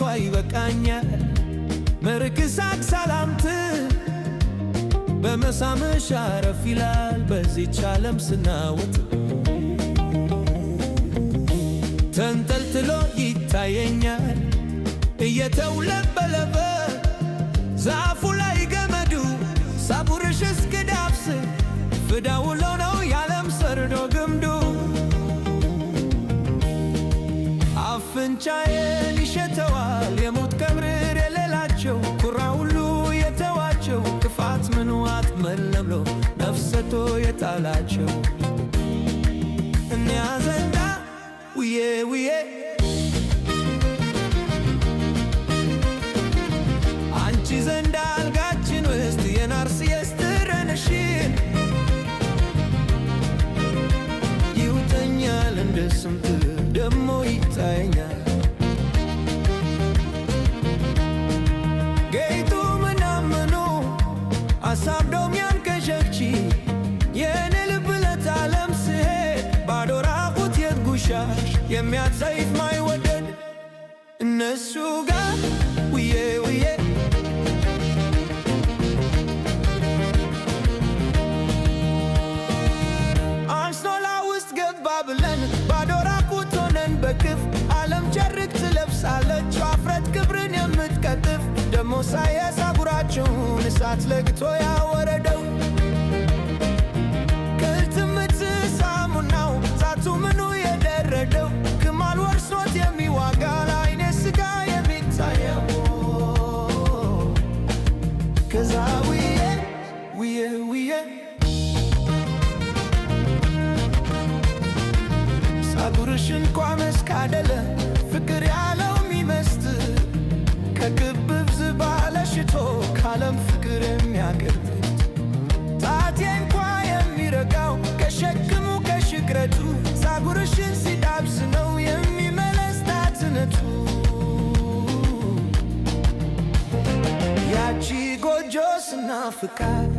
እንኳ ይበቃኛል። መርቅሳቅ ሰላምት በመሳምሽ አረፍ ይላል በዚች ዓለም ስናወጥ ተንጠልጥሎ ይታየኛል እየተውለበለበ ዛፉ ላይ ገመዱ ሳቡርሽ እስክዳብስ ፍዳውሎ ነው ያለም ሰርዶ ግምዱ አፍንጫዬን ይሸተዋል የሞት ቀብር የሌላቸው ኩራ ሁሉ የተዋቸው ክፋት ምንዋት መለብሎ ነፍሰቶ የጣላቸው እኒያ ዘንዳ ውዬ ውዬ አንቺ ዘንዳ አልጋችን ውስጥ የናርሲስ ትረንሽን ይውጠኛል እንደ ስምት ደሞ ይታየኛል ጌቱ ምናምኑ አሳብዶም ያንከሸክቺ የኔ ልብ ለዓለም ስሄድ ባዶ ራቁት የትጉሻሽ የሚያትሰይፍ ማይወደድ እነሱ ጋር ውዬ ውዬ አንሶላ ውስጥ ገባ ብለን ባዶ ራቁት ሆነን በክፍ ዓለም ጨርቅ ትለብሳለች አፍረት ክብርን የምትቀጥፍ ደሞ ሳየሳጉራቸውን እሳት ለግቶ ያወረደው ቅልትምት ሳሙናው ዛቱ ምኑ የደረደው ክማል ወርሶት የሚዋጋ ለዓይኔ ሥጋ የሚታየው ከዛ ውዬ ውዬ ውዬ ሳጉርሽ እንኳ መስካደለ ፍቅር ያለው ሚመስት ከግብብ ዝባለ ሽቶ ካለም ፍቅር የሚያቀርብ ጣቴ እንኳ የሚረጋው ከሸክሙ ከሽክረቱ ሳጉርሽን ሲዳብስ ነው የሚመለስ ጣትነቱ ያቺ ጎጆ ስናፍቃት